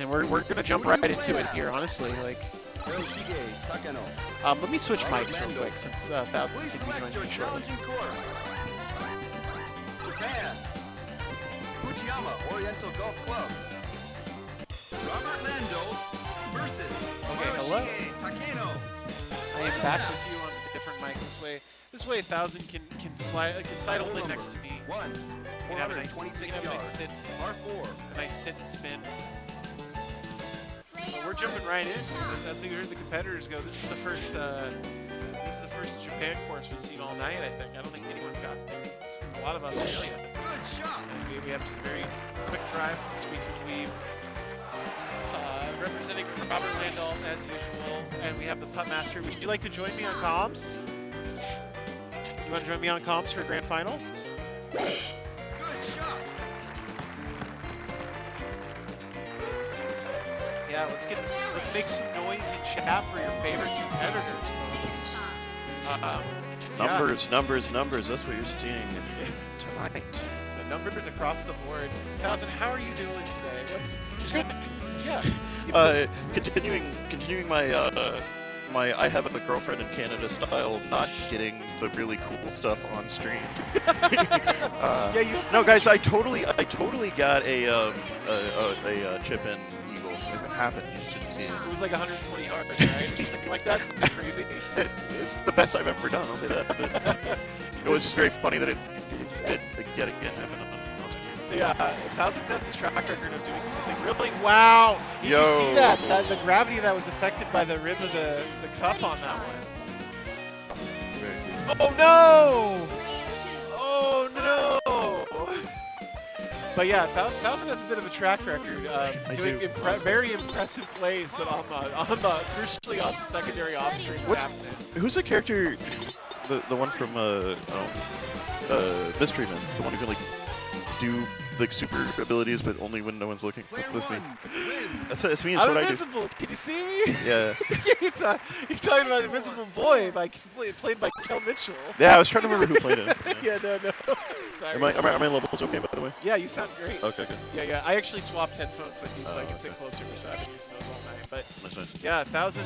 And we're gonna jump right into it here, honestly. Like, let me switch mics real quick since Thousands can be joining me shortly. Japan, Fujiyama Oriental Golf Club. Robert Landolt versus hello. Takeno. I am back with you on a different mic this way 1000 can sidle in next to me. We can have a nice sit. R4. A nice sit and spin. Well, we're jumping right in. As the competitors go, this is the first Japan course we've seen all night. I think. I don't think anyone's got a lot of Australia. Good shot. And we have just a very quick drive from squeakydweeb. Representing Robert Landolt as usual, and we have the putt master. Would you like to join me on comms? You want to join me on comms for grand finals? Good shot. Yeah, let's make some noise in chat for your favorite competitors, folks. Numbers. That's what you're seeing tonight. The numbers across the board. 1000, how are you doing today? It's good. Yeah. Continuing my I have a girlfriend in Canada style, not getting the really cool stuff on stream. No, guys, I totally got a chip in eagle. If it happened, you should see it. It was like 120 yards, right? Or something like that. Something crazy. It's the best I've ever done. I'll say that. But it was just very funny that it yet again happened. Yeah, 1000 has this track record of doing something really. Wow! Did you see that? The gravity that was affected by the rim of the cup on that one. Oh no! Oh no! But yeah, 1000 has a bit of a track record doing very impressive plays, but crucially on the secondary off-stream. Who's the character? The one from Mystery Men, the one who can like do like super abilities, but only when no one's looking. What's this mean? That's me. It's I'm what invisible. I do. Can you see me? Yeah. You're talking about Invisible Boy, played by Kel Mitchell. Yeah, I was trying to remember who played it. Yeah, no. Sorry. Are my levels okay, by the way? Yeah, you sound great. Okay, good. Yeah. I actually swapped headphones with you so I can sit closer, so I've been using those all night. But Nice. yeah, 1000.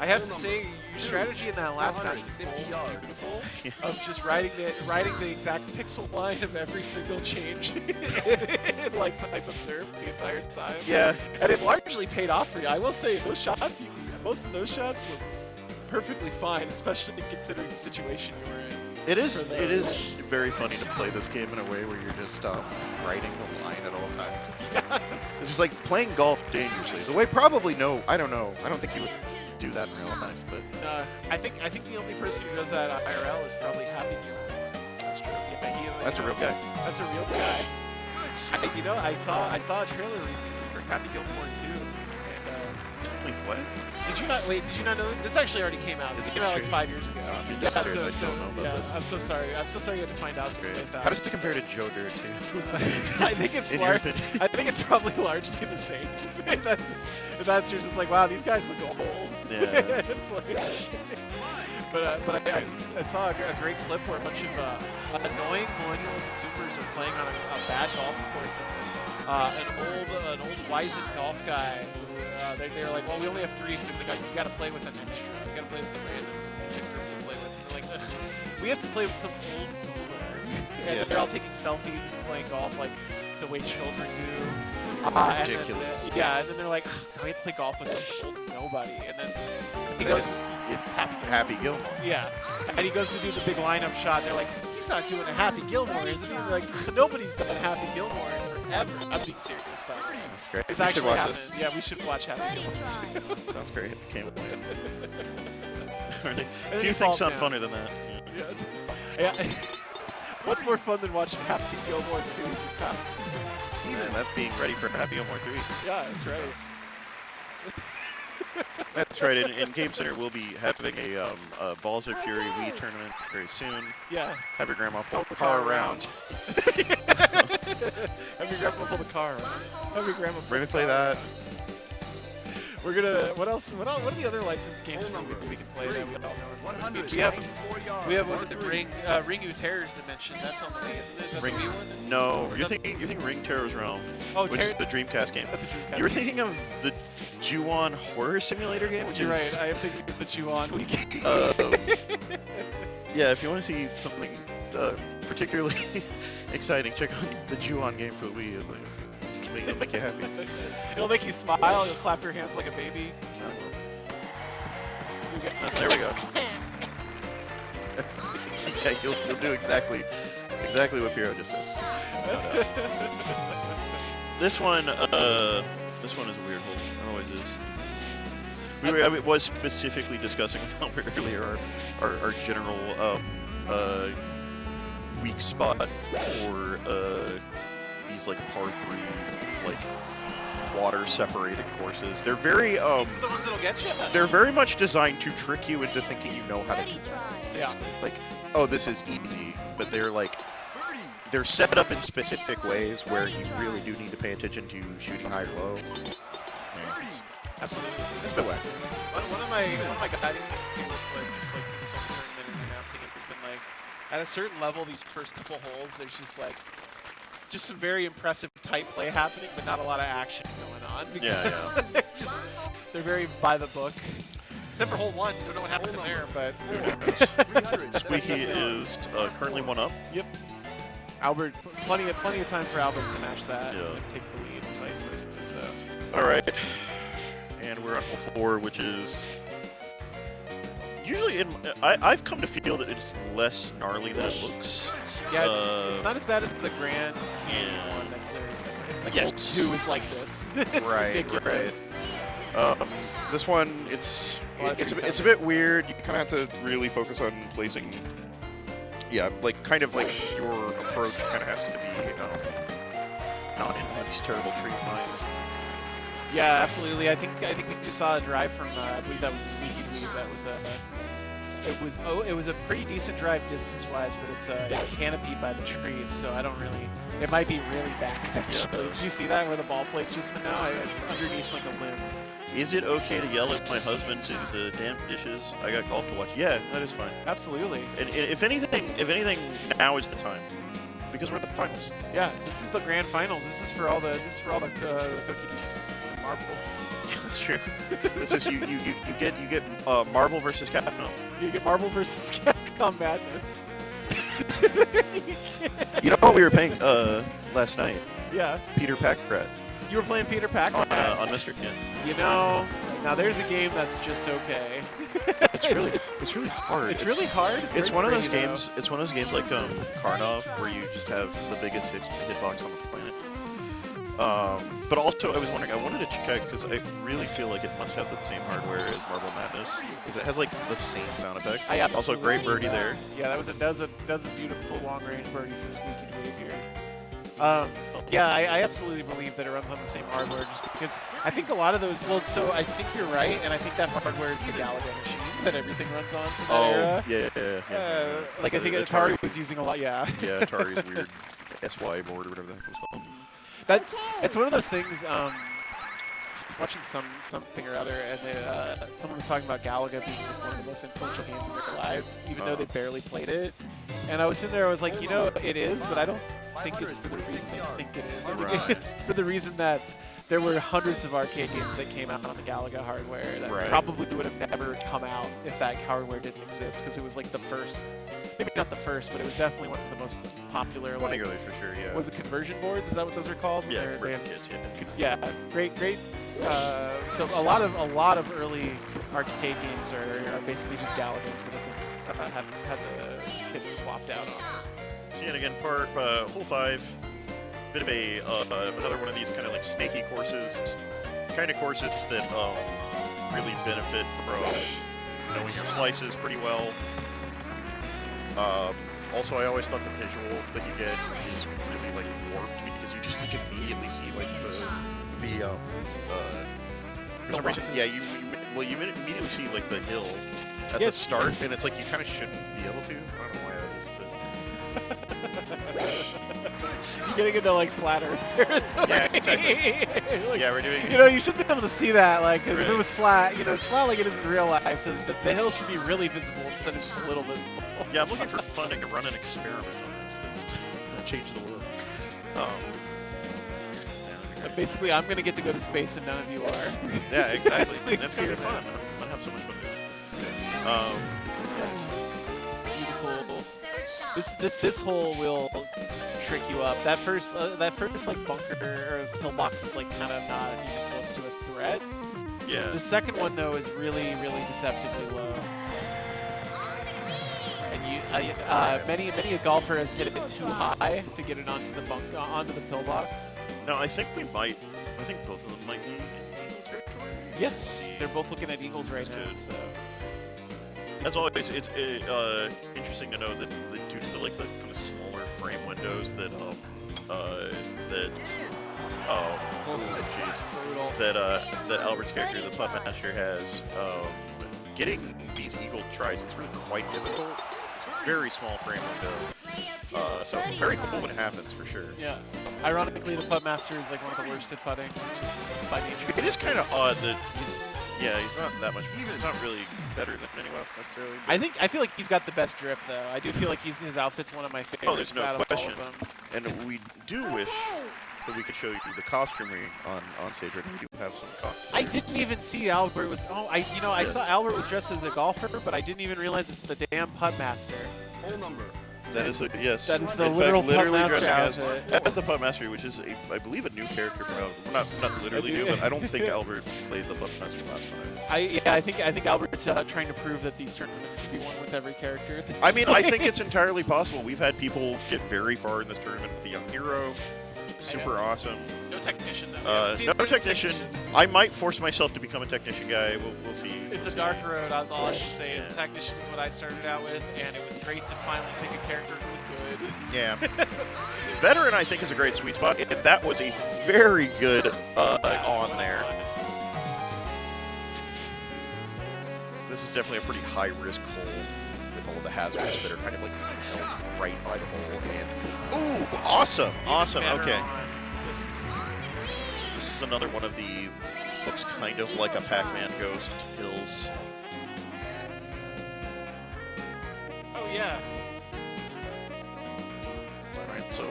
I have to say, your strategy in that last match was beautiful. Of just riding the exact pixel line of every single change in like type of turf the entire time. Yeah. And it largely paid off for you. I will say, most of those shots were perfectly fine, especially considering the situation you were in. It is very funny to play this game in a way where you're just riding the line at all times. Yes. It's just like playing golf dangerously. The way I don't know. I don't think you would do that in real life, but I think the only person who does that IRL is probably Happy Gilmore. that's true. Yeah, That's a real guy. That's a real guy. I saw a trailer recently for Happy Gilmore 2, and Wait, what? Did you not know this actually already came out? This came out like 5 years ago. Yeah, I don't know about this. I'm so sorry. I'm so sorry you had to find out this way. How does it compare to Joe Dirt 2? I think it's I think it's probably largely the same. That's you're just like, wow, these guys look old. Yeah. But I saw a great clip where a bunch of annoying millennials and supers are playing on a bad golf course, and an old wizened golf guy. They're like, well, we only have 3, so it's like, you got to play with an extra. You got to play with the random group to play with. And they're like, we have to play with some old boomer, and they're all taking selfies and playing golf like the way children do. Ridiculous. And then they're like, we have to play golf with some old nobody, and then he goes. It's Happy Gilmore. Yeah, and he goes to do the big lineup shot. They're like, he's not doing a Happy Gilmore, isn't he? They're like, nobody's done Happy Gilmore in forever. I'm being serious, but That's great. it's We should actually watch happened. this. Yeah, we should watch Happy Gilmore too. Sounds great. Can't wait. And Few he things falls sound down. funner than that. Yeah. What's more fun than watching Happy Gilmore 2? And that's being ready for Happy Gilmore 3. Yeah, that's right. That's right. In Game Center, we'll be having a Balls of Fury Wii tournament very soon. Yeah. Have your grandma pull the car around. Have your grandma pull the car around. Have your grandma pull Ready the to play car that? We're gonna. What else? What are the other licensed games we can play that we don't know? 194 yards. We have was Par it three. Ringu Terror's Dimension? That's on the Wii, isn't there? Is that the Ring. Wii one? No, Or is you're that- thinking Ring Terror's Realm, Oh, which is the Dreamcast game. That's a Dreamcast. You were thinking of the Ju-on horror simulator game, which You're is right. I am thinking of the Ju-on Wii. yeah. If you want to see something particularly exciting, check out the Ju-on game for the Wii. It'll make you happy. It'll make you smile. You'll clap your hands like a baby. There we go. Yeah, you'll do exactly what Piro just said. No doubt. This one is a weird hole. It always is. I was specifically discussing with Albert earlier our general weak spot for these like par 3 like water separated courses. They're very These are the ones that'll get you. they're very much designed to trick you into thinking you know how to do it. Yeah. Like, oh, this is easy, but they're like Birdie. they're set up in specific ways where you really do need to pay attention to shooting high or low. Yeah, Absolutely. it's a bit whack. One of my guiding things too with like just like this whole tournament and announcing it has been like at a certain level these first couple holes there's just some very impressive tight play happening but not a lot of action going on because Yeah, they're very by the book. Except for hole 1, don't know what happened in there, but Squeaky is currently 1 up. yep. Albert, plenty of time for Albert to match that Yeah. and take the lead and vice versa. So All right, and we're on hole 4, which is usually I've come to feel that it's less gnarly than it looks. yeah, it's not as bad as the Grand Canyon yeah. one. That's very similar. It's like Yes. hole 2 is like this. It's Right, ridiculous. This one, it's a bit weird. You kind of have to really focus on placing. Yeah, like kind of like your approach kind of has to be not in these terrible tree lines. Yeah, absolutely. I think we just saw a drive from I believe that was the Squeaky Dweeb. That was it was a pretty decent drive distance wise, but it's canopied by the trees, so I don't really. It might be really bad. Actually, did you see that where the ball placed just now? It's underneath like a limb. Is it okay to yell at my husband to the damn dishes? I got golf to watch. Yeah, that is fine. Absolutely. And if anything, now is the time because we're at the finals. Yeah, this is the grand finals. This is for all the cookies and marbles. Yeah, that's true. This is you get Marble versus Capno. You get Marble versus Capcom Madness. You know what we were playing last night? Yeah, Peter Packrat you were playing Peter Pack. on Mr. Ken. You know, now there's a game that's just okay. It's really hard. It's really hard. It's very one of those gritty, games. It's one of those games like Karnov, where you just have the biggest hitbox on the planet. But also, I wanted to check because I really feel like it must have the same hardware as Marble Madness because it has like the same sound effects. Also, great birdie there. Yeah, that was a beautiful long range birdie from Squeaky Dweeb here. Yeah, I absolutely believe that it runs on the same hardware just because I think a lot of those. Well, so I think you're right, and I think that hardware is the Galaga machine that everything runs on from that era. Yeah. Like I think Atari was using a lot. Yeah. Yeah, Atari's weird SY board or whatever the heck it was called. It's one of those things. I was watching something or other, and someone was talking about Galaga being one of the most influential games in their life, even though they barely played it. And I was sitting there, I was like, you know, it is, but I don't think it's for the reason they think it is. I think it's for the reason that there were hundreds of arcade games that came out on the Galaga hardware that probably would have never come out if that hardware didn't exist, because it was like the first, maybe not the first, but it was definitely one of the most popular. One early for sure, yeah. Was it conversion boards? Is that what those are called? Yeah, They're- conversion kits, yeah, great. So a lot of early arcade games are basically just Galagas that have had the kits swapped out on. So yet again, hole 5, bit of a another one of these kind of like snaky courses, kind of courses that really benefit from knowing your slices pretty well. Also, I always thought the visual that you get is really like warped because you just like immediately see like the for some reason, yeah, you immediately see like the hill at the start, and it's like you kind of shouldn't be able to. I don't know why that is, but You're getting into like flat Earth territory. Yeah, exactly. Like, Yeah, we're doing. You know, you should be able to see that, like, because if Right. it was flat, you know, it's flat like it is in real life, so the hill should be really visible instead of just a little bit. Yeah, I'm looking for funding to run an experiment on this. That's gonna change the world. Basically, I'm gonna get to go to space and none of you are. Yeah, exactly. That's the It's gonna be experiment. fun. I'm gonna have so much fun doing it. It's beautiful. This hole will trick you up. That first like bunker or pillbox is like kind of not even close to a threat. Yeah. The second one though is really deceptively low. And many a golfer has hit it too high to get it onto the pillbox. No, I think both of them might be in eagle territory. Yes, they're both looking at eagles right now. Good. So As always, it's interesting to know that due to the kind of smaller frame windows that that Albert's character, the Putmaster, has, getting these eagle tries is really quite difficult. It's a very small frame window, so very cool when it happens for sure. yeah, ironically, the Putmaster is like one of the worst at putting, which is by nature. It is kind of odd that he's not that much. He's not really better than anyone else necessarily. I feel like he's got the best drip though. I do feel like his outfit's one of my favorites. Oh, there's no out of all question. of them. And we do wish that we could show you the costumery on stage right now. We do have some costumes. I didn't even see Albert was. Oh, I saw Albert was dressed as a golfer, but I didn't even realize it's the damn Putmaster. Whole number. That is yes. That is the In literal fact, literally Putmaster dressing outfit. as the Putmaster, which is I believe a new character from not literally new, but I don't think Albert played the Putmaster last time. I think Albert's trying to prove that these tournaments can be won with every character. At this I mean, I think point. it's entirely possible. We've had people get very far in this tournament with the young hero. Super awesome. No technician though. No technician. I might force myself to become a technician guy. We'll see. It's a dark road. That's all I can say. Is technician is what I started out with, and it was great to finally pick a character who was good. Yeah. Veteran, I think, is a great sweet spot. And that was a very good on there. This is definitely a pretty high-risk hole with all of the hazards that are kind of like held right by the hole. And ooh, awesome, awesome. Okay. This is another one of the looks kind of like a Pac-Man ghost hills. Oh yeah. All right, so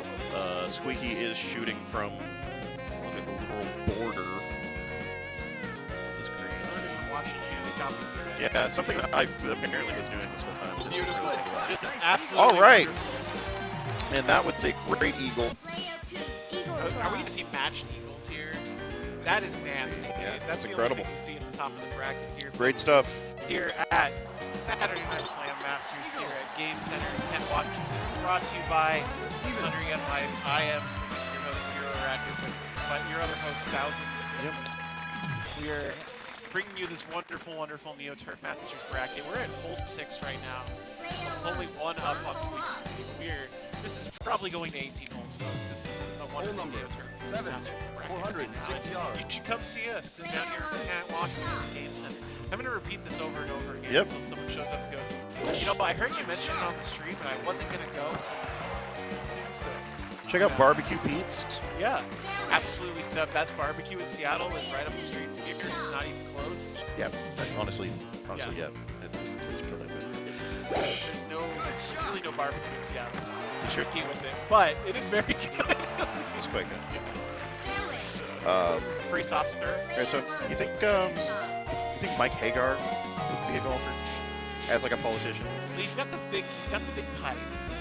Squeaky is shooting from look at the literal border of this green. From watching you, they copied me. Yeah, something that I apparently was doing this whole time. Beautiful. Just absolutely. All right. Beautiful. And that was a great eagle. Are we going to see matched eagles here? That is nasty. Yeah, That's the incredible. only thing you see at the top of the bracket here. Great stuff. Here at Saturday Night Slam Masters here at Game Center in Kent, Washington. Brought to you by Hunter Yen Life. I am your host, Hero Radford, but your other host, Thousand. Yep. We are bringing you this wonderful, wonderful Neo Turf Masters bracket. We're at hole 6 right now. Only one up on Squeaky. This is probably going to 18 holes, folks. This is a wonderful Neo Turf Masters bracket. 406 yards. You should come see us down here in Washington Game Center. I'm going to repeat this over and over again Yep. until someone shows up and goes, you know, I heard you mention it on the stream, and I wasn't going to go until you told me to, so. Check out Barbecue Pete's. Yeah, absolutely. The best barbecue in Seattle is right up the street from here. It's not even close. Yeah, honestly, Yeah. yeah. It's brilliant. There's really no barbecue in Seattle to Sure. compete with it, but it is very good. It's quite good. Free soft serve. Okay, so you think Mike Hagar would be a golfer as like a politician? He's got the big pipe.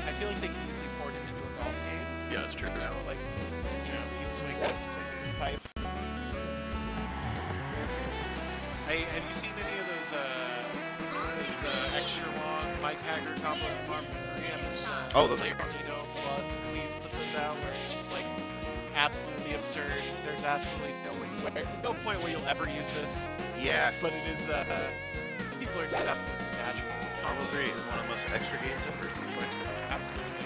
I feel like they can easily port him into a golf game. Yeah, that's true. You know, like, you know, he can swing this pipe. Hey, have you seen any of those extra long Mike Hager combos in Marvel 3? Oh, those are Takeno plus. Please put those out where it's just like absolutely absurd. There's absolutely no point where you'll ever use this. Yeah. But it is. Some people are just absolutely natural. Marvel 3 is one of the most extra games ever. That's why it's good. Absolutely.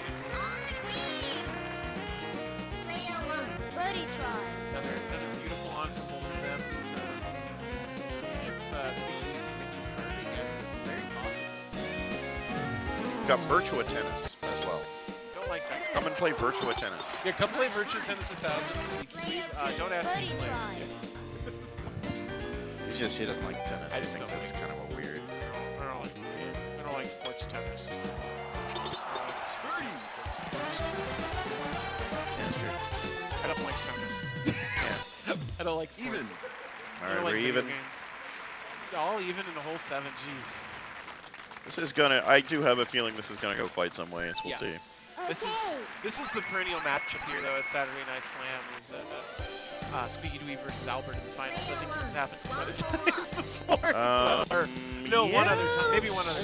Birdie try. Another beautiful on from both of them. Let's see if Squeaky can make this birdie again. Very possible. We've got Virtua Tennis as well. Don't like that. Come and play Virtua Tennis. Yeah, come play Virtua Tennis 1000. Don't ask me to play. He doesn't like tennis. I He just thinks don't it's kind of a weird. I don't like sports tennis. Sports. Yeah, that's true. I don't like tennis. Yeah. I don't like sports. Even. I All right, don't like we're video even. games. All even in the whole 7. Jeez. This is gonna. I do have a feeling this is gonna go quite some ways. We'll Yeah. see. This is the perennial matchup here, though, at Saturday Night Slam. Is squeakydweeb versus Albert in the finals. I think this has happened 2 other times before. Or, no, one other time. Maybe one other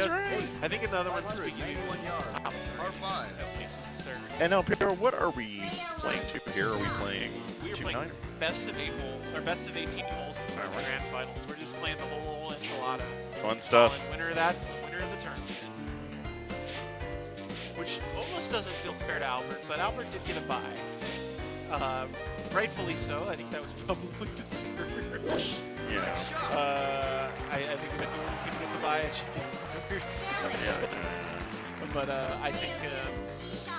time. I think in the other one, squeakydweeb was top 3. R5. At least was 3rd. And now, Pierre, what are we playing to here? Are we playing We are 2-9? playing best of 8 hole, or best of 18 holes since we're in the grand finals. We're just playing the whole enchilada. Fun stuff. And winner of that's the winner of the tournament. Which almost doesn't feel fair to Albert, but Albert did get a bye. Rightfully so. I think that was probably deserved. Yeah. I think if anyone's going to get the bye, it should be Roberts. But I think,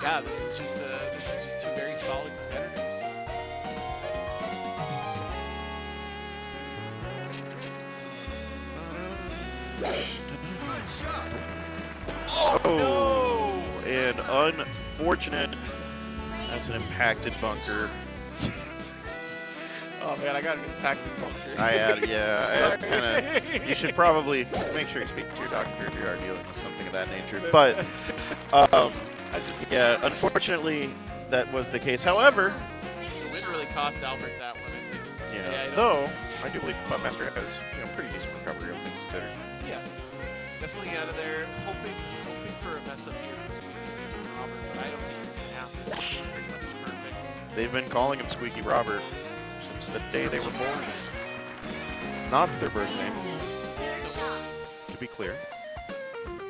yeah, this is just 2 very solid competitors. Oh, and unfortunate. That's an impacted bunker. Oh man, I got an impacted bunker. I had, yeah. So It's kind of. You should probably make sure you speak to your doctor if you are dealing with something of that nature. But, yeah, unfortunately, that was the case. However, the win really cost Albert that one. I think. yeah, I know. though I do believe Master has pretty decent recovery of things considered. Yeah, definitely out of there. Hoping for a mess up here from Squeaky and Robert, but I don't think it's gonna happen. It's pretty much perfect. They've been calling him Squeaky Robert since the day they were born. Not their birth name, to be clear. I'm going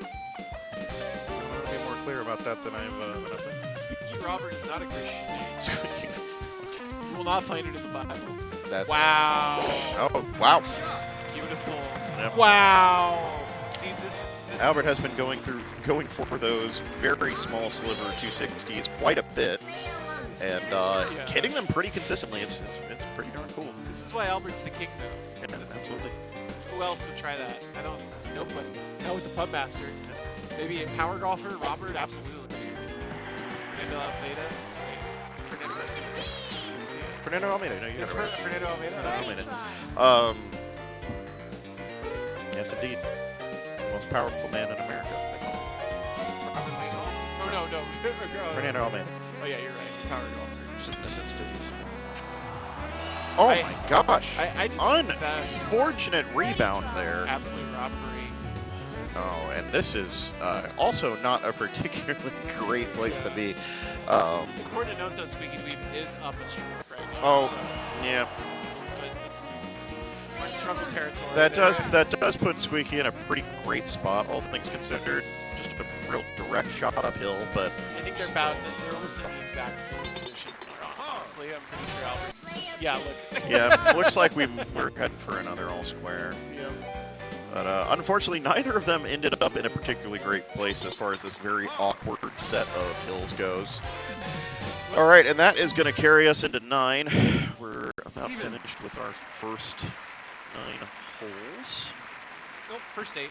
to be more clear about that than I've been. Squeaky Robert is not a Christian name. You will not find it in the Bible. That's Wow. Oh, wow. Beautiful. Yep. Wow. See, this Albert is, has been going for those very small sliver 260s quite a bit, and hitting them pretty consistently. It's pretty darn cool. This is why Albert's the king, though. Yeah, absolutely. Who else would try that? I don't. Nobody. Not with the pub master. Maybe a power golfer, Robert. Absolutely. Fernando Almeida. Fernando Garcia. Fernando Almeida. No, you got It's it right. Fernando Almeida. Almeida. Yes, indeed. Most powerful man in America. Robert Landolt. Oh no. Fernando Almeida. Oh yeah, you're right. Power golfer. Just in this instance. Oh my gosh! I just Unfortunate rebound there. absolute robbery. Oh, and this is also not a particularly great place to be. Important to note though, squeakydweeb is up a stroke right now. Oh, so, yeah. but this is we're in struggle territory. That there. does put Squeaky in a pretty great spot, all things considered. Just a real direct shot uphill, but I think they're almost in the exact same position. Honestly, I'm pretty sure Albert's. Yeah, look. yeah, looks like we're heading for another all square. Yeah. But unfortunately, neither of them ended up in a particularly great place as far as this very awkward set of hills goes. All right, and that is going to carry us into 9. We're about finished with our first 9 holes. Nope, first 8.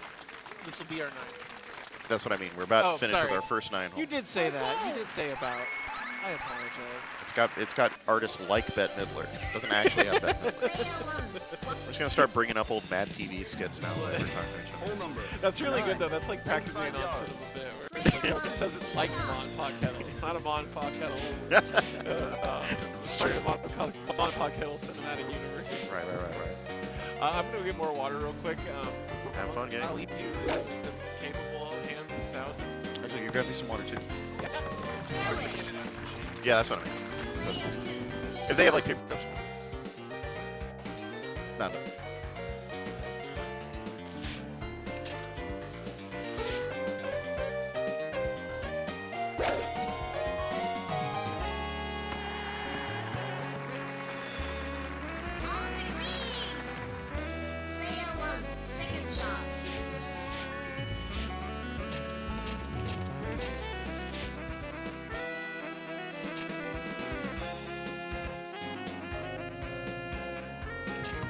This will be our 9th. That's what I mean. We're about finished sorry. with our first 9 holes. You did say that. You did say about. I apologize. It's got artists like Bette Midler. It doesn't actually have Bette Midler. We're just gonna start bringing up old Mad TV skits now. While we're talking to each other. Whole number. That's really good though. That's like practically an onset of a bit where it's like, it says it's like a Mon Pa Kettle. It's not a Mon Pa Kettle. It's part of the Mon Pa Kettle cinematic universe. Right. I'm gonna get more water real quick. Have fun, gang. I'll leave you in the capable hands of 1,000. Actually, you grab me some water too. Yeah. Yeah, that's what I mean. If they have like paper cups. No, nothing.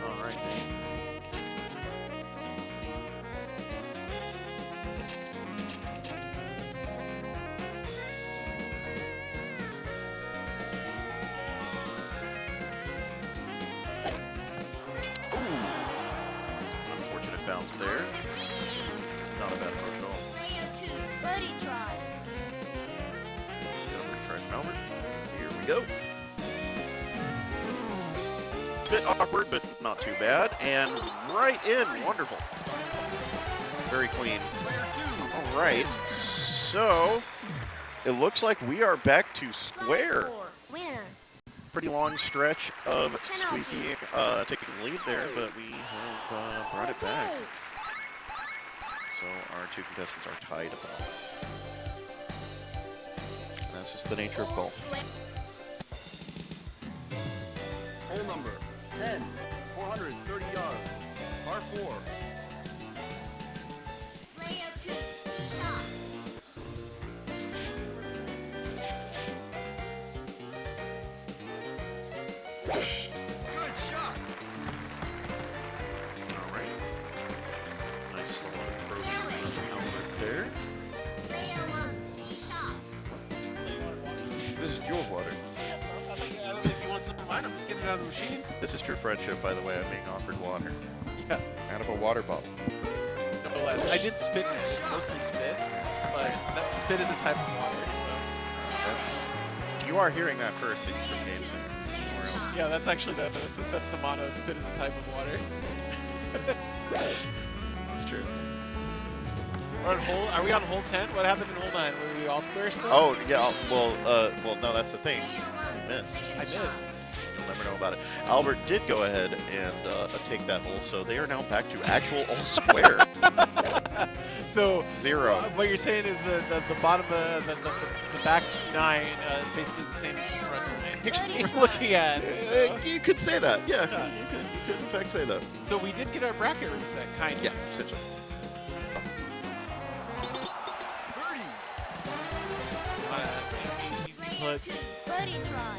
All right. Unfortunate bounce there. Not a bad approach at all. Birdie try. Albert tries from Albert. Here we go. Bit awkward, but not too bad. And right in. Wonderful. Very clean. All right. So it looks like we are back to square. Winner. Pretty long stretch of Squeaky taking the lead there, but we have brought it back. So our two contestants are tied about. And that's just the nature of golf. Hole number 10, 430 yards. Par 4. Player 2, shot. Good shot. All right. Nice slow approach from Albert there. Player 1, shot. This is your water. I don't think he wants some of mine. I'm just getting it out of the machine. This is true friendship, by the way. I'm being offered water Yeah. out of a water bottle. No less. I did spit in it. It's mostly spit, but that spit is a type of water, so. That's. You are hearing that first from Game Center. Somewhere else. Yeah, that's actually that's the motto. Spit is a type of water. That's true. Are we on hole 10? What happened in hole 9? Were we all square still? Oh yeah. Well, no, that's the thing. You missed. I missed. You'll never know about it. Albert did go ahead and take that hole, so they are now back to actual all square. So 0. what you're saying is the bottom the back 9 is basically the same as the front 9. We're looking at. So. You could say that. Yeah, Yeah. you could in fact say that. So we did get our bracket reset, kind of. Yeah, essentially. Birdie. Easy puts. Birdie try.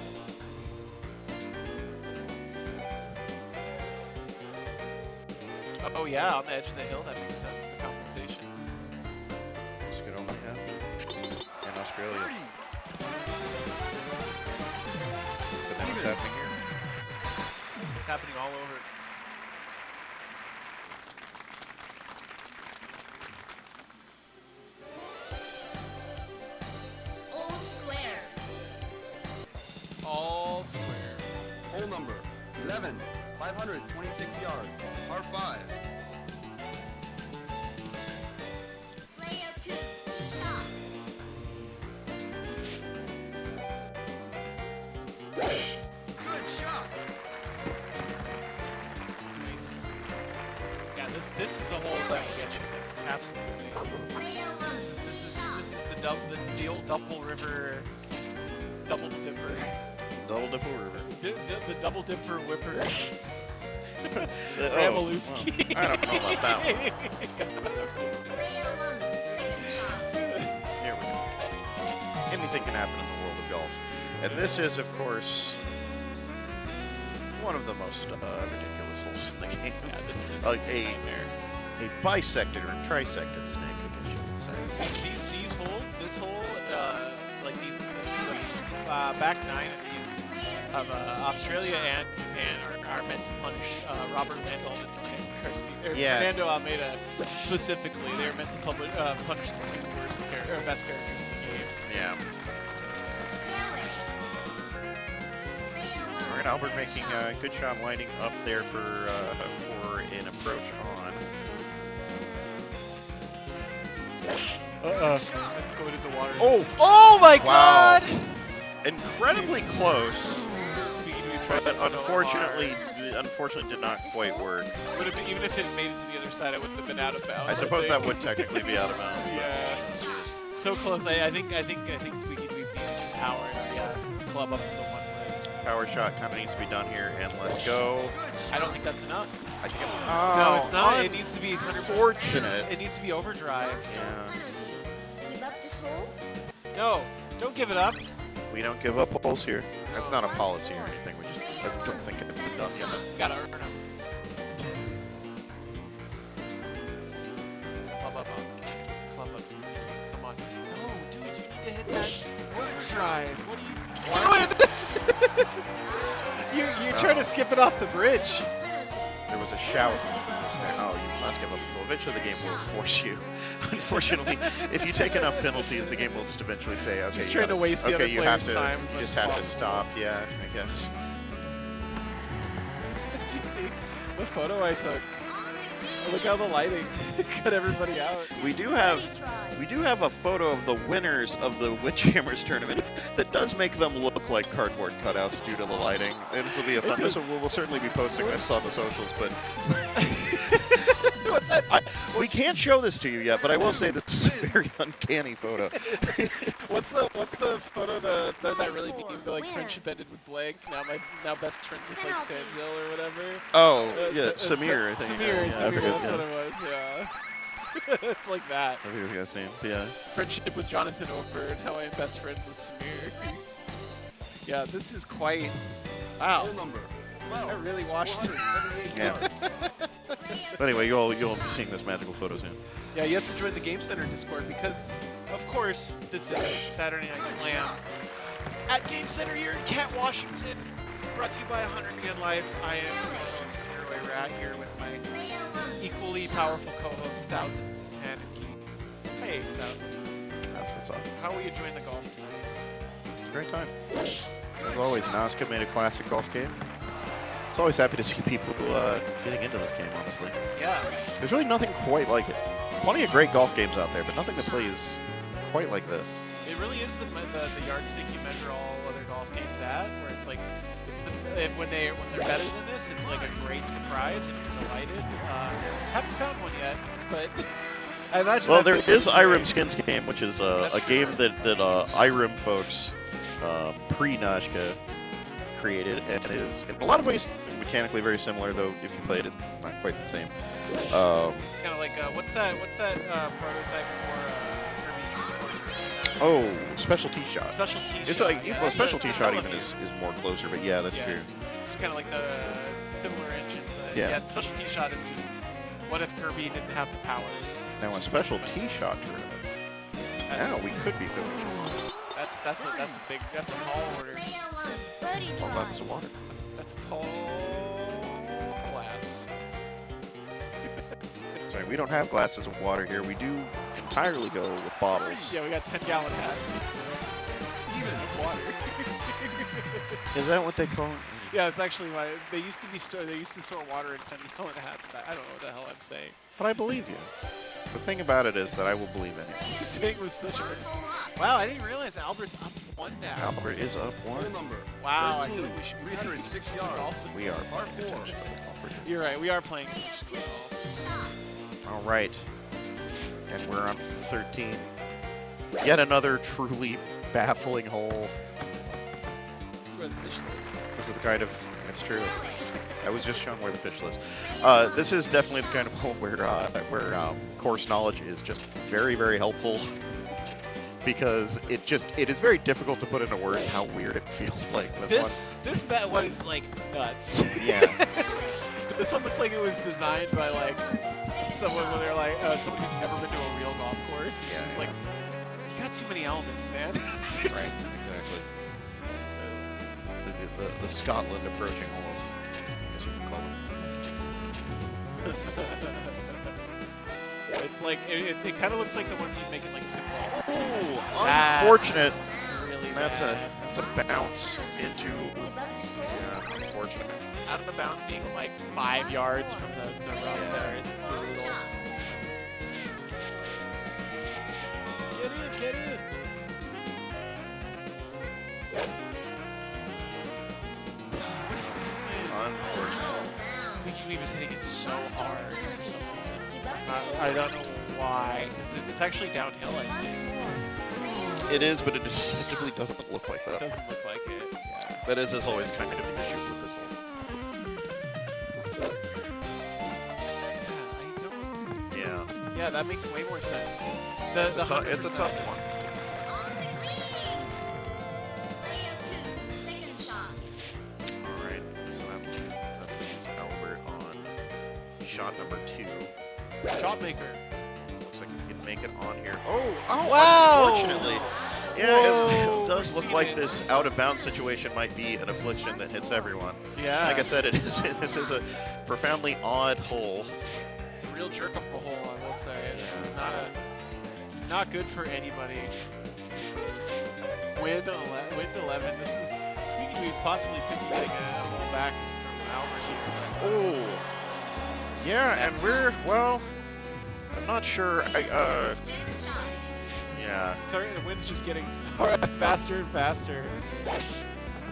Oh yeah, on the edge of the hill, that makes sense. The compensation. This could only happen in Australia. Birdie. But now it's happening here. It's happening all over. All square. All square. Hole number 11, 526 yards. Par 5. Player 2, shot. Good shot. Nice. Yeah, this is a hole that will get you. Absolutely. Player 1, This is the old double river, double dipper, Double Dipple River. the double dipper whipper. Oh, Ramaluski. well, I don't know about that one. Player 1, second shot. Here we go. Anything can happen in the world of golf. And this is, of course, one of the most ridiculous holes in the game. Yeah, this is Like a nightmare. a bisected or trisected snake, I guess you could say. These holes, this hole, like these, the back 9 of these of Australia and Japan are meant to punish Robert Landolt and Fernando Garcia. Yeah. Fernando Almeida specifically. They're meant to punish the two worst best characters in the game. Yeah. Fairway. Player 1. All right, Albert making a good shot lining up there for an approach on. Let's go into the water. Oh my Wow. God! Incredibly close, Speaking we tried but so unfortunately did not quite work. hard. Would have been, even if it made it to the other side, it wouldn't have been out of bounds. I suppose that think. would technically be out of bounds. but Yeah. it's just- So close. I think Squeaky Dweeb needed to power the club up to the one way. Power shot kind of needs to be done here, and let's go. I don't think that's enough. I think No, it's not. It needs to be 100%. Unfortunate. It needs to be overdrive. Yeah, Give up this hole. No, don't give it up. we don't give up holes here. That's not a policy or anything. I don't think it's been done yet. You gotta earn them. Why? What are you doing? You're trying to skip it off the bridge. There was a shout. Oh, you must give up. So eventually the game will force you. Unfortunately, if you take enough penalties, the game will just eventually say, okay, Just trying to waste the other you have player's to, time as you much just as have to possible. stop. Yeah, I guess. Did you see the photo I took? Look how the lighting cut everybody out. We do have a photo of the winners of the Witchhammers tournament that does make them look like cardboard cutouts due to the lighting. And this will be a fun. We'll certainly be posting this on the socials, but What's that? we can't show this to you yet. But I will say this is a very uncanny photo. What's the photo that really became like friendship ended with blank? Now best friends with like Samuel or whatever. Oh, yeah, Samir, I think. Samir, I Samir, forget, that's what it was. Yeah. It's like that. I forget the guy's name. But yeah. Friendship with Jonathan over and how I am best friends with Samir. Yeah, this is quite. Wow. Hole number I 12. really washed it. 478 Yeah. yards. But anyway, you'll be seeing this magical photo soon. Yeah, you have to join the Game Center Discord because, of course, this is Saturday Night Slam at Game Center here in Kent, Washington. Brought to you by 100 Yen Life. I am your host, Peter Rat, here with my equally powerful co-host, 1000 and Keith. Hey, 1000. That's what's up. How are you enjoying the golf tonight? It's a great time. As always, Nazca made a classic golf game. It's always happy to see people getting into this game, honestly. Yeah. There's really nothing quite like it. Plenty of great golf games out there, but nothing that plays quite like this. It really is the yardstick you measure all other golf games at, where it's like, when they're better than this, it's like a great surprise and you're delighted. Haven't found one yet, but I imagine. Well, that there is Irem Skins game, which is a That's game true. that Irem folks pre-Nazca created, and is in a lot of ways mechanically very similar. Though if you play it, it's not quite the same. It's kind of like what's that prototype for Kirby Dream Course? Oh, Special Tee Shot. Special Tee It's Shot. like Yeah, well, that's Special a Tee Shot similar even game. is more closer, but yeah, that's Yeah. true. It's kind of like the similar engine, but Yeah. yeah, Special Tee Shot is just what if Kirby didn't have the powers? Now a It's just Special like- Tee Shot tournament. That's- Now we could be doing. That's a tall order. All glasses of water. That's a tall glass. Sorry, we don't have glasses of water here. We do entirely go with bottles. Yeah, we got 10-gallon hats. Even with water. Is that what they call it? Yeah, it's actually why they used to store water in 10-gallon hats. But I don't know what the hell I'm saying. But I believe you. The thing about it is that I will believe anything. I'm saying with such a wow, I didn't realize Albert's up 1 now. Albert is up Hole one. number Wow, I 13. feel like we should be 306 yards. Dolphins. We are Par paying 4. attention to the golfers. You're right. We are playing golf. All right. And we're on 13. Yet another truly baffling hole. This is where the fish lives. This is the kind of... It's true. I was just shown where the fish lives. This is definitely the kind of hole where course knowledge is just very, very helpful. Because it is very difficult to put into words how weird it feels playing this This one is like nuts. one. Yeah. This one looks like it was designed by like someone when they're like someone who's never been to a real golf course. It's Yeah, just yeah. like you got too many elements, man. Right, exactly. The Scotland approaching holes, I guess you can call them. It's like it kind of looks like the ones you make in like Sim Golf. Oh, unfortunate. Really That's bad. a bounce into. Yeah, unfortunate. Out of the bounds being like 5 yards from the rough Yeah. there is brutal. Get in. Unfortunate. Squeaky Dweeb is hitting it so hard for some reason. I don't know why. It's actually downhill, I think. It is, but it distinctly doesn't look like It that. doesn't look like it. Yeah. That is, as always, kind of the issue with this one. I don't. Yeah. Yeah, that makes way more sense. It's a 100%. tough one. All right, so that puts Albert on shot number 2. Shot maker. Looks like if you can make it on here. Oh, Wow! Unfortunately, Yeah, Whoa, it does look receiving. like this out-of-bounds situation might be an affliction that hits everyone. Yeah. Like I said, it is. This is a profoundly odd hole. It's a real jerk of a hole, I will say. This is not good for anybody. Win 11. This is squeakydweeb possibly getting a hole back from Albert here. Oh. Yeah, and we're, well, I'm not sure. Yeah. The wind's just getting faster and faster.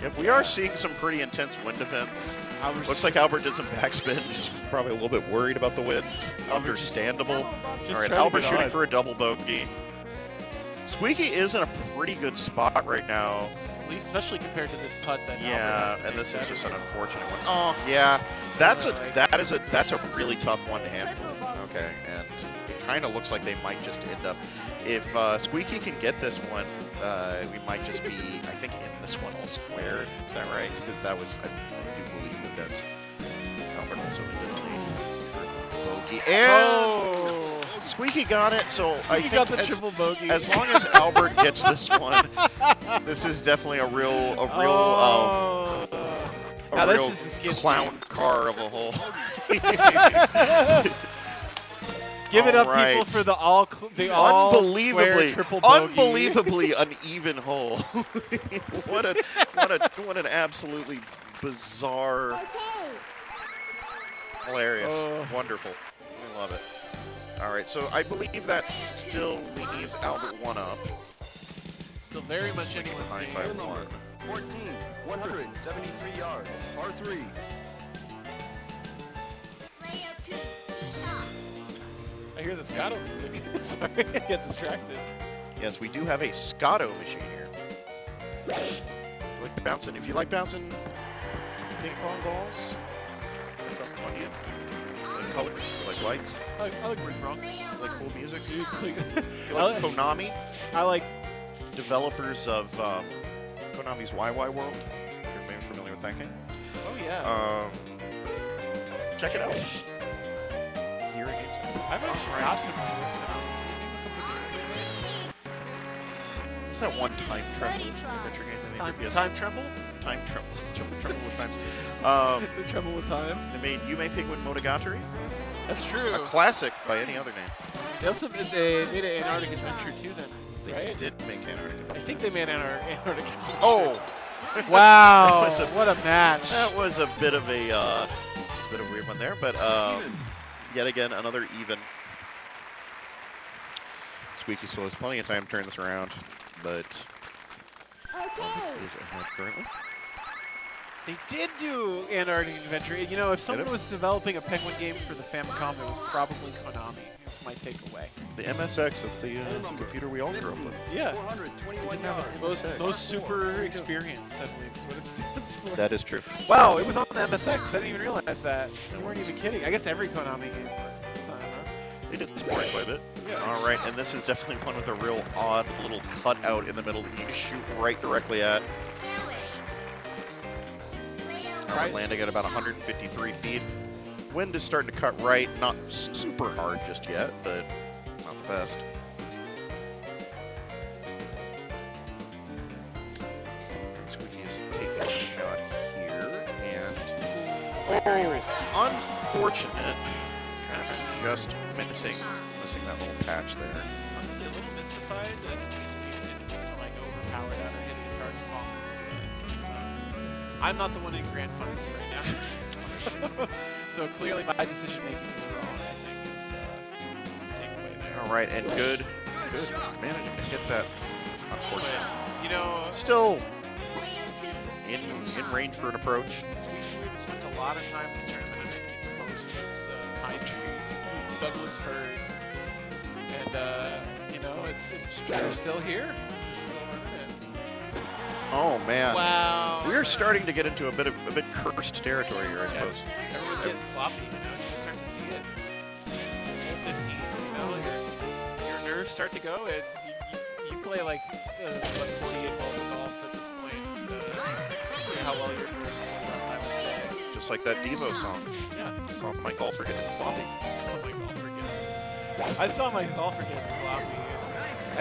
Yep, we are seeing some pretty intense wind events. Albert's Looks like Albert did some backspin. He's probably a little bit worried about the wind. Understandable. just All right, trying to Albert get shooting on. for a double bogey. Squeaky is in a pretty good spot right now. At least, especially compared to this putt that Yeah, Albert has to and make. this is That just an unfortunate one. Oh, yeah. That's a really tough one to handle. Okay, and it kind of looks like they might just end up. If Squeaky can get this one, we might just be, I think, in this one all square. Is that right? Because that was, I do believe that that's Albert also bogey. And Oh! Squeaky got it. So I Squeaky think got the triple bogey. as long as Albert gets this one, this is definitely a real Oh. Now real this is a skid clown car of a hole. Give it up, people, Alright. for the all square Unbelievably, triple bogey. unbelievably uneven hole. what an absolutely bizarre, hilarious, Oh. wonderful. We love it. All right, so I believe that still leaves Albert one up, Still very much anyone's behind game. by Hole number one. 14, 173 yards, par 3. I hear the Scotto music. Sorry, I get distracted. Yes, we do have a Scotto machine here. If you like bouncing ping pong balls, that's up on you. Like colors, you like lights, I like Rick Wrong. you like cool music. You I like like- Konami, I like. developers of Konami's YY World. If you're maybe familiar with that game. Oh yeah. Check it out. Here at GameStop. I'm actually not familiar with What's that one time travel adventure game that made your PS? Time Tremble? Time travel. Trouble with times. The Tremble with Time? They made Yume Penguin Monogatari, That's true. a classic by any other name. They also they made an Antarctic Adventure too then, They right? did make Antarctica. I think they made Antarctic Adventure. Oh, Wow! That was a- What a match. that was a bit of a weird one there, but yet again another even. Squeaky still has plenty of time to turn this around, but is ahead currently. They did do Antarctic Adventure. You know, if someone it? was developing a Penguin game for the Famicom, it was probably Konami. That's my takeaway. The MSX is the computer we all grew up with. Yeah. 421 yards. Most super experience, I believe, is what it stands for. That is true. Wow, it was on the MSX. I didn't even realize that. They weren't even kidding. I guess every Konami game was at the time, huh? They did support quite a bit. Yeah. All right, and this is definitely one with a real odd little cutout in the middle that you can shoot right directly at. Price? Landing at about 153 feet. Wind is starting to cut right, not super hard just yet, but not the best. Squeaky's taking a shot here, and Very risky. unfortunate. Kind of just missing that little patch there. Honestly, a little mystified that we didn't like overpower that or hit it as hard as possible. But, I'm not the one in grand finals right now, so clearly my decision making was wrong. I think it's takeaway there. All right, and good managing to hit that. Unfortunately, But, you know, still in range for an approach. we've spent a lot of time this tournament making the most of those pine trees, these Douglas firs, and you know, they're still here. They're still running it. Oh man, Wow. we're starting to get into a bit cursed territory here, I suppose. Everyone's getting sloppy, you know. You just start to see it. Hole 15, you know, your nerves start to go. You play like what 48 balls of golf at this point. See how well your nerves hold up, I would say. Just like that Devo song. Yeah. Saw my golfer getting sloppy. I saw my golfer getting sloppy.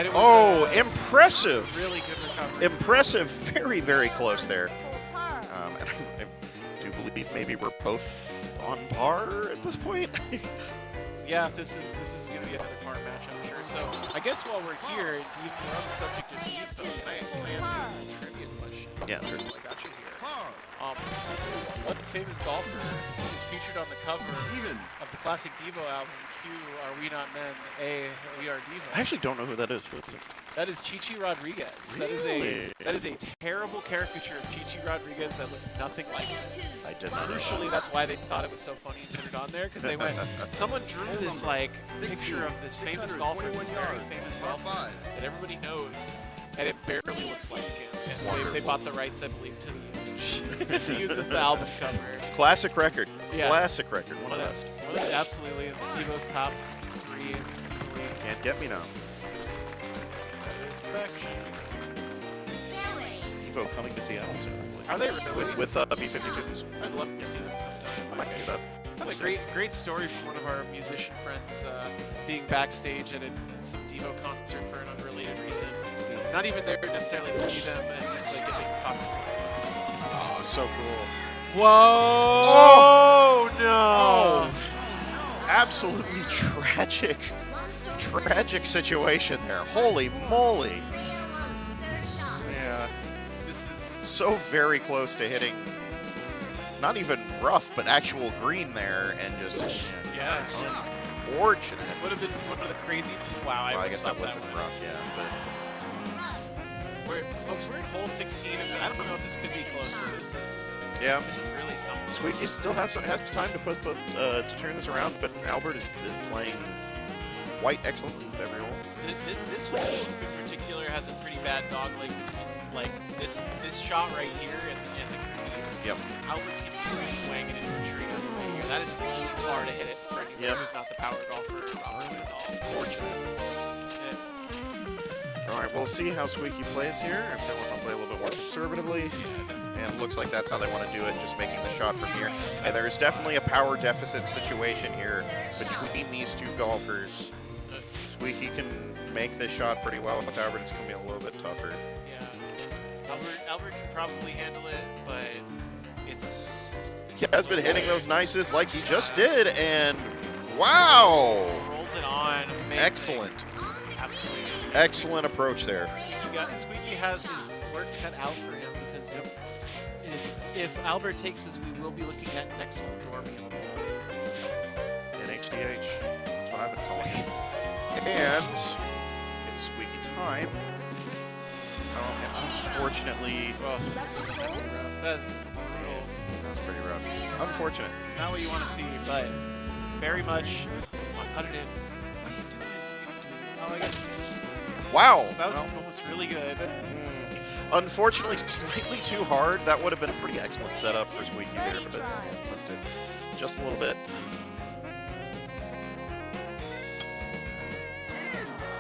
And it was, impressive. Really good recovery. Impressive. Very, very close there. And I do believe maybe we're both on par at this point. Yeah, this is going to be another par match, I'm sure. So I guess while we're here, Deep, we're on the subject of Deep, though. Can I ask you a little trivia question? Yeah, sure. I got you here. What famous golfer is featured on the cover of the classic Devo album, Q, Are We Not Men, A, We Are Devo? I actually don't know who that is. What is it? That is Chichi Rodriguez. Really? That is a terrible caricature of Chichi Rodriguez that looks nothing like it. I did not know. Crucially, that's why they thought it was so funny and put it on there, because they went, someone drew this like picture of this famous golfer, this very famous golfer that everybody knows, and it barely looks like him. And they bought the rights, I believe, to use as the album cover. Classic record. Yeah. Classic record. One of the best. Absolutely, Devo's top 3 easily. Can't get me now. Satisfaction. Evo coming to Seattle soon. Are they really? With B-52s. I'd love to see them sometime. I might do that. I have a great story from one of our musician friends being backstage at some Devo concert for an unrelated reason. Not even there necessarily to see them, and just like getting to talk to them. Oh, so cool. Whoa! Oh, no! Absolutely tragic situation there. Holy moly. Yeah. This is So very close to hitting not even rough, but actual green there, and just yeah. It's just unfortunate. would have been one of the crazy. Wow, Well, I almost guess that thought would have been one. rough, yeah. Folks, we're in hole 16, and I don't know if this could be closer. This is really something. Squeaky still has time to turn this around, but Albert is playing quite excellently with every hole. This hole in particular has a pretty bad dog leg between like this shot right here and the green. Yep. Albert keeps easily weighing it into a tree on the way here. That is really far to hit it for anyone who's not the power golfer at all. Fortunate. All right, we'll see how Squeaky plays here. If they want to play a little bit more conservatively, and it looks like that's how they want to do it, just making the shot from here. And there is definitely a power deficit situation here between these two golfers. Squeaky can make this shot pretty well with Albert. It's going to be a little bit tougher. Yeah. Albert can probably handle it, but it's... He has been hitting those nices like he just did, and wow! Rolls it on. Amazing. Excellent. Absolutely. Excellent approach there. Squeaky has his work cut out for him, because if Albert takes this, we will be looking at next one Dormy. NHDH. That's what I've been calling it. And it's Squeaky time. Unfortunately, That's pretty rough. Unfortunate. It's not what you want to see, but very much put it in. What are you doing? Oh, I guess Wow. that was almost really good. Unfortunately, slightly too hard. That would have been a pretty excellent setup for Squeaky there, but let's do just a little bit.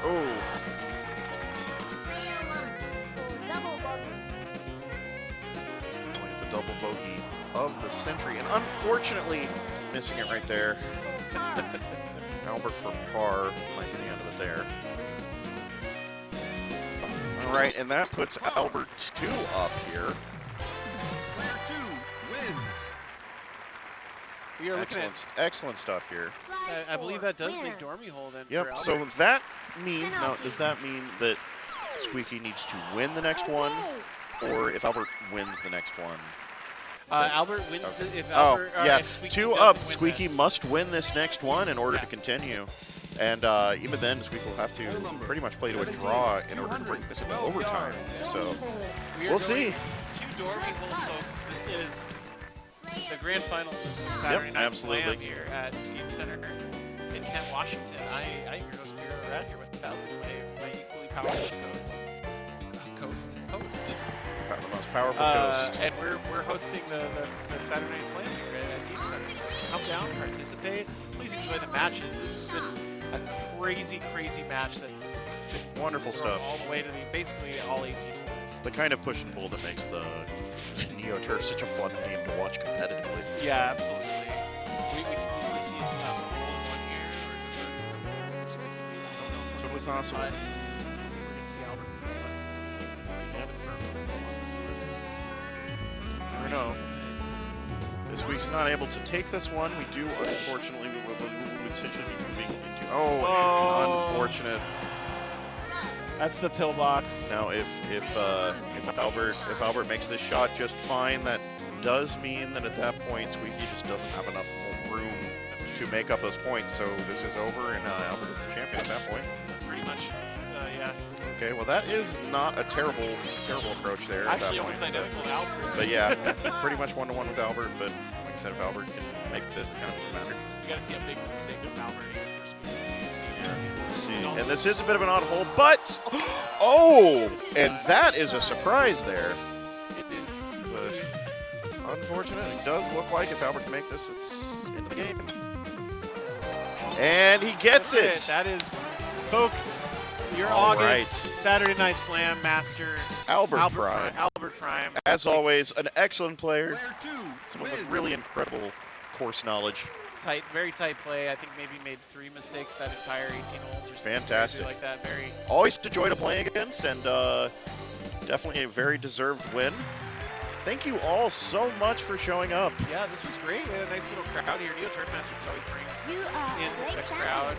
Oh. The double bogey of the century, and unfortunately missing it right there. Albert for par might be the end of it there. All right, and that puts Albert 2 up here. Player 2 wins. We are looking at. Excellent stuff here. I believe that does make Dormy hole then. Yep. For So Albert. that means now, does that mean that Squeaky needs to win the next one, or if Albert wins the next one? Albert wins. Okay. If Albert, yeah. if Squeaky 2 doesn't up. win Squeaky this. must win this next one in order to continue. And even then, Squeaky will have to pretty much play to a draw in order to bring this into overtime. So we'll see. 2 Dormy hole, folks. This is the grand finals of Saturday Night absolutely. Slam here at Deep Center in Kent, Washington. I hear those beer around here with 1,000 my equally powerful host. The most powerful ghost. And we're hosting the Saturday Night Slam here at Deep Center. So come down, participate. Please enjoy the matches. This has been a crazy match that's been Wonderful stuff. all the way to basically all 18 holes. The kind of push and pull that makes the Neo Turf such a fun game to watch competitively. Yeah, absolutely. We can easily see it hole in 1 year. Totally possible. know. This week's not able to take this one. We do, unfortunately, we would essentially be moving into. Oh, unfortunate. That's the pillbox. Now, if Albert makes this shot just fine, that does mean that at that point, Squeaky just doesn't have enough room to make up those points. So this is over, and Albert is the champion at that point. Pretty much. Yeah. Okay, well that is not a terrible approach there. Actually, almost identical to Albert. But yeah, pretty much 1-to-1 with Albert. But like I said, if Albert can make this, it kind of doesn't matter. You gotta see a big mistake from Albert here. And this is a bit of an odd hole, but and that is a surprise there. It is. But unfortunate. It does look like if Albert can make this, it's into the game. And he gets it. That is, folks, your All August right. Saturday Night Slam master, Albert Prime. Albert Prime. As always, an excellent player. Player 2 Someone with wins. really incredible course knowledge. Tight, very tight play. I think maybe made 3 mistakes that entire 18 holes or something Fantastic. crazy like that. Very. Always a joy to play against, and definitely a very deserved win. Thank you all so much for showing up. Yeah, this was great. We had a nice little crowd here. Neo Turfmasters always brings You are a in great the champion. crowd.